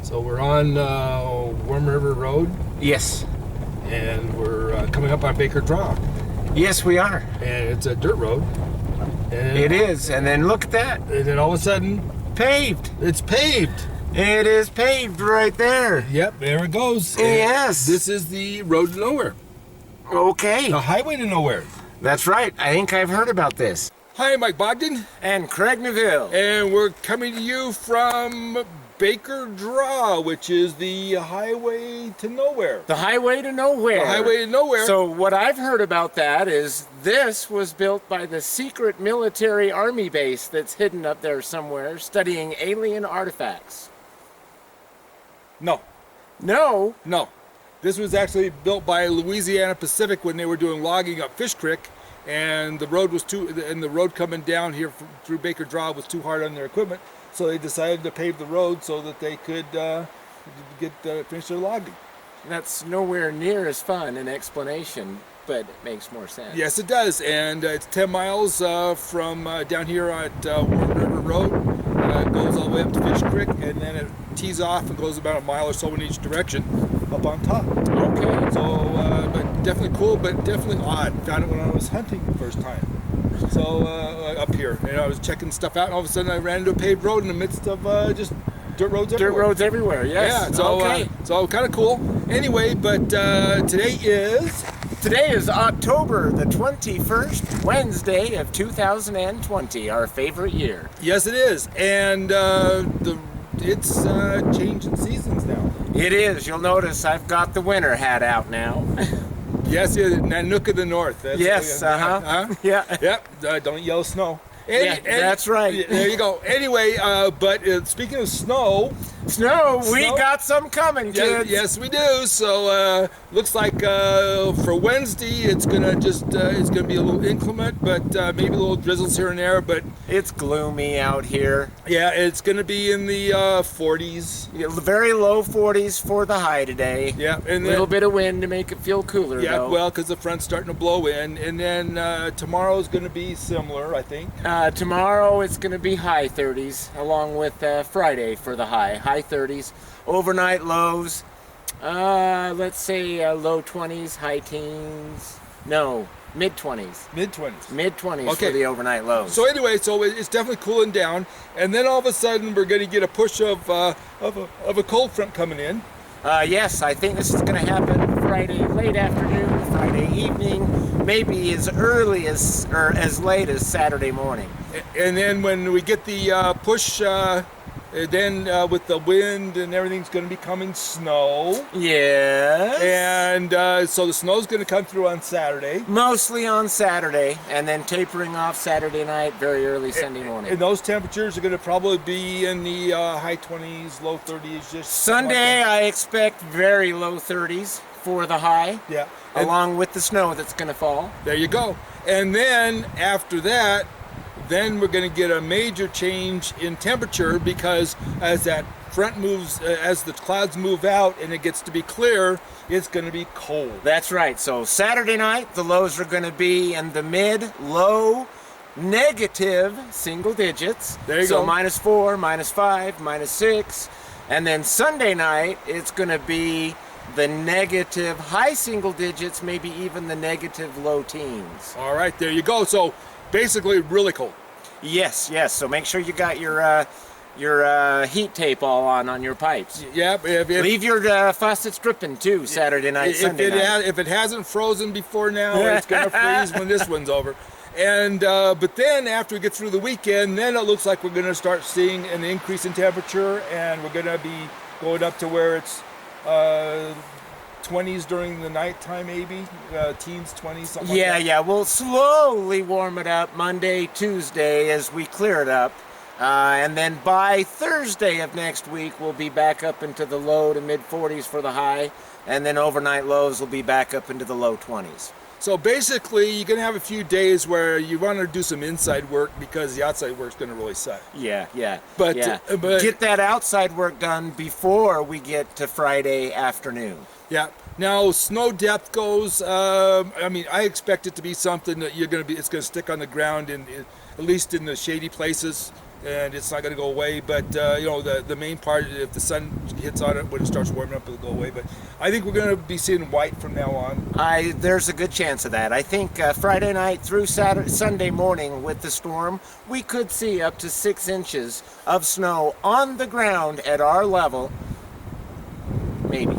So we're on Warm River Road, Yes. and we're coming up on Baker Draw, Yes, we are. and it's a dirt road. And It is. And then look at that. And then all of a sudden, Paved. it's paved. It is paved right there. Yep, there it goes. And Yes. this is the road to nowhere, Okay. the highway to nowhere. That's right. I think I've heard about this. Hi, I'm Mike Bogden, And Craig Neville. and we're coming to you from Baker Draw, which is the highway to nowhere. The highway to nowhere. The highway to nowhere. So what I've heard about that is this was built by the secret military army base that's hidden up there somewhere studying alien artifacts. No. No. This was actually built by Louisiana Pacific when they were doing logging up Fish Creek, and the road coming down here through Baker Draw was too hard on their equipment, so they decided to pave the road so that they could finish their logging. That's nowhere near as fun an explanation, but it makes more sense. Yes, it does, and it's 10 miles from down here at Warm River Road. It goes all the way up to Fish Creek, and then it tees off and goes about a mile or so in each direction up on top. Okay. So, but definitely cool, but definitely odd. Found it when I was hunting the first time. So up here, and I was checking stuff out, and all of a sudden I ran into a paved road in the midst of just dirt roads everywhere. Dirt roads everywhere, yes. Yeah, so okay. So kind of cool. Anyway, but today is Today is October the 21st, Wednesday of 2020, our favorite year. yes, it is, and it's changing seasons now. It is. You'll notice I've got the winter hat out now. Yes, yeah, Nanook of the North. That's, Yes, uh-huh. Yeah. Yep. Don't yell snow. Yeah, that's right. There you go. Anyway, but speaking of snow, Snow, we Snow? got some coming, kids. yes, we do. So looks like for Wednesday it's gonna be a little inclement, but maybe a little drizzles here and there. But It's gloomy out here. yeah, it's gonna be in the 40s. Very low 40s for the high today. Yeah, A and little then, bit of wind to make it feel cooler, yeah, though. well, because the front's starting to blow in, and then tomorrow's gonna be similar, I think. Tomorrow it's going to be high 30s, along with Friday for the high 30s. Overnight lows, let's say low 20s, high teens. No, mid 20s. Mid 20s. Mid 20s Okay. for the overnight lows. So anyway, so it's definitely cooling down, and then all of a sudden we're going to get a push of a cold front coming in. Yes, I think this is going to happen Friday late afternoon, Friday evening, maybe as early as or as late as Saturday morning. And then when we get the push, then with the wind and everything's going to be coming snow. Yes. And so the snow's going to come through on Saturday. Mostly on Saturday, and then tapering off Saturday night, very early Sunday morning. And those temperatures are going to probably be in the high 20s, low 30s. Just Sunday, I expect very low 30s for the high, Yeah. And along with the snow that's going to fall. there you go. And then after that, then we're going to get a major change in temperature, because as that front moves, as the clouds move out and it gets to be clear, it's going to be cold. That's right. So Saturday night, the lows are going to be in the mid-low negative single digits. There you so go. -4, -5, -6. And then Sunday night, it's going to be the negative high single digits, maybe even the negative low teens. All right, there you go. So basically really cold. Yes. So make sure you got your heat tape all on your pipes. Yeah, Leave your faucets dripping too Saturday night, Sunday night. if it hasn't frozen before now, it's going to freeze when this one's over. And but then after we get through the weekend, then it looks like we're going to start seeing an increase in temperature, and we're going to be going up to where it's 20s during the nighttime, maybe teens, 20s, something like that. Yeah. We'll slowly warm it up Monday, Tuesday as we clear it up. And then by Thursday of next week, we'll be back up into the low to mid 40s for the high. And then overnight lows will be back up into the low 20s. So basically, you're going to have a few days where you want to do some inside work, because the outside work's going to really suck. Yeah. But Get that outside work done before we get to Friday afternoon. yeah. Now, snow depth goes. I mean, I expect it to be something that it's going to stick on the ground, at least in the shady places. and it's not going to go away. But you know, the main part, if the sun hits on it when it starts warming up, it'll go away. But I think we're going to be seeing white from now on. There's a good chance of that. I think Friday night through Sunday morning with the storm, we could see up to 6 inches of snow on the ground at our level. Maybe.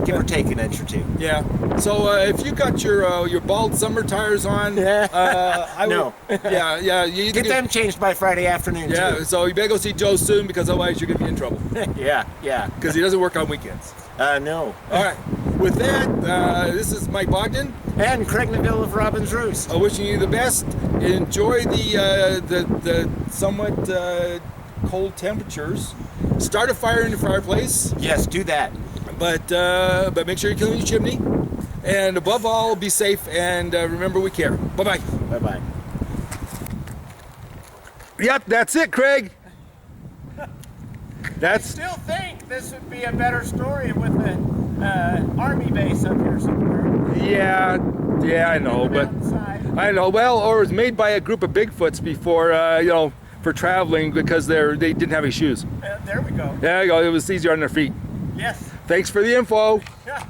Give or take an inch or two. Yeah. So if you got your bald summer tires on, I No. would, yeah. You either Get them changed by Friday afternoon, Yeah. too. So you better go see Joe soon, because otherwise you're gonna be in trouble. Yeah. Because he doesn't work on weekends. No. All right. With that, this is Mike Bogden. And Craig Neville of Robin's Roost. Wishing you the best. Enjoy the somewhat cold temperatures. Start a fire in your fireplace, Yes, do that. but make sure you're killing your chimney. And above all, be safe, and remember, we care. Bye-bye. Bye-bye. Yep, that's it, Craig. That's Still think this would be a better story with an army base up here somewhere. yeah, I know, but I know. Well, or it was made by a group of Bigfoots before, you know, for traveling, because they didn't have any shoes. There we go. There you go. It was easier on their feet. Yes. Thanks for the info. Yeah.